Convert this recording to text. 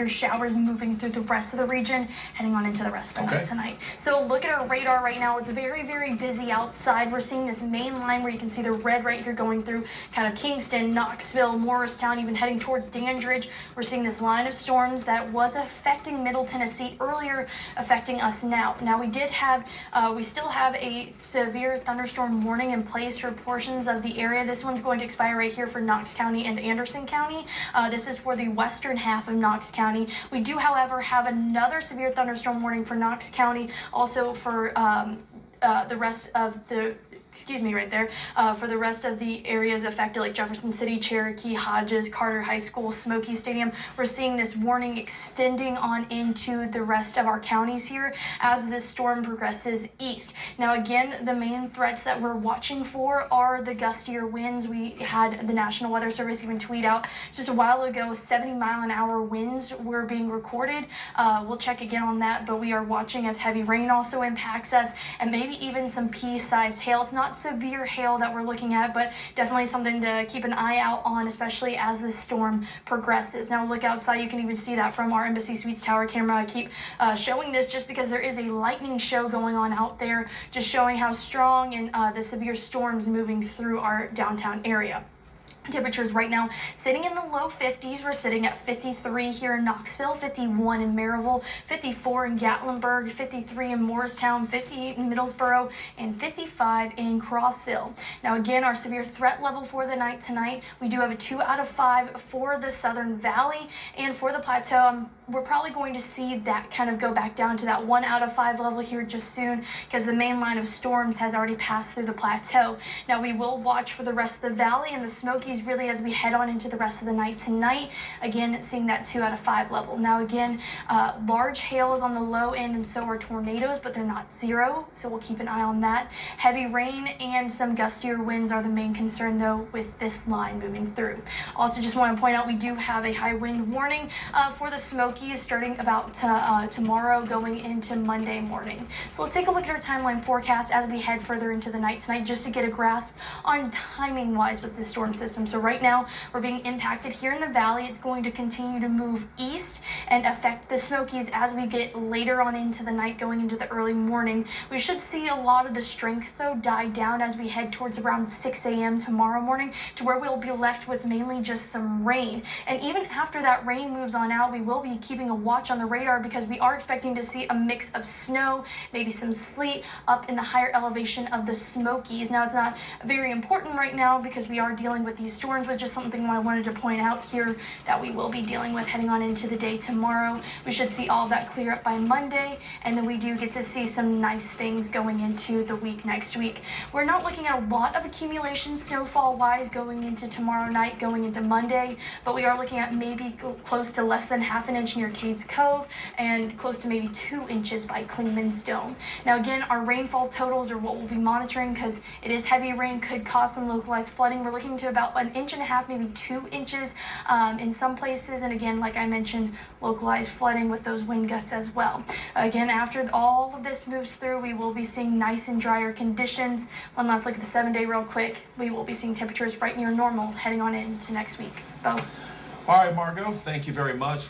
showers moving through the rest of the region, heading on into the rest of the night tonight. So look at our radar right now. It's very, very busy outside. We're seeing this main line where you can see the red right here going through kind of Kingston, Knoxville, Morristown, even heading towards Dandridge. We're seeing this line of storms that was affecting Middle Tennessee earlier, affecting us now. Now we still have a severe thunderstorm warning in place for portions of the area. This one's going to expire right here for Knox County and Anderson County. This is for the western half of Knox County. We do, however, have another severe thunderstorm warning for Knox County, also for the rest of the for the rest of the areas affected, like Jefferson City, Cherokee, Hodges, Carter High School, Smoky Stadium. We're seeing this warning extending on into the rest of our counties here as this storm progresses east. Now, again, the main threats that we're watching for are the gustier winds. We had the National Weather Service even tweet out just a while ago 70-mile-an-hour winds were being recorded. We'll check again on that, but we are watching as heavy rain also impacts us, and maybe even some pea-sized hail. It's not severe hail that we're looking at, but definitely something to keep an eye out on, especially as the storm progresses. Now look outside, you can even see that from our Embassy Suites tower camera. I keep showing this just because there is a lightning show going on out there, just showing how strong and the severe storms moving through our downtown area. Temperatures right now sitting in the low 50s. We're sitting at 53 here in Knoxville, 51 in Maryville, 54 in Gatlinburg, 53 in Morristown, 58 in Middlesboro, and 55 in Crossville. Now again, our severe threat level for the night tonight, we do have a 2 out of 5 for the Southern Valley, and for the Plateau, we're probably going to see that kind of go back down to that 1 out of 5 level here just soon, because the main line of storms has already passed through the Plateau. Now we will watch for the rest of the valley and the Smokies really as we head on into the rest of the night tonight. Again, seeing that 2 out of 5 level. Now again, large hail is on the low end, and so are tornadoes, but they're not zero, so we'll keep an eye on that. Heavy rain and some gustier winds are the main concern though with this line moving through. Also just want to point out we do have a high wind warning for the Smokies starting about tomorrow going into Monday morning. So let's take a look at our timeline forecast as we head further into the night tonight, just to get a grasp on timing wise with the storm system. So right now we're being impacted here in the valley. It's going to continue to move east and affect the Smokies as we get later on into the night, going into the early morning. We should see a lot of the strength though die down as we head towards around 6 a.m. tomorrow morning, to where we'll be left with mainly just some rain. And even after that rain moves on out, we will be keeping a watch on the radar, because we are expecting to see a mix of snow, maybe some sleet up in the higher elevation of the Smokies. Now it's not very important right now because we are dealing with these storms, but just something I wanted to point out here that we will be dealing with heading on into the day tomorrow. We should see all of that clear up by Monday, and then we do get to see some nice things going into the week next week. We're not looking at a lot of accumulation snowfall wise going into tomorrow night, going into Monday, but we are looking at maybe close to less than half an inch near Cades Cove and close to maybe 2 inches by Clingman's Dome. Now again, our rainfall totals are what we'll be monitoring, because it is heavy rain, could cause some localized flooding. We're looking to about 1.5 inches, maybe 2 inches in some places, and again, like I mentioned, localized flooding with those wind gusts as well. Again, after all of this moves through, we will be seeing nice and drier conditions. One last look at the 7-day real quick. We will be seeing temperatures right near normal heading on into next week. Bo. All right, Margot, thank you very much.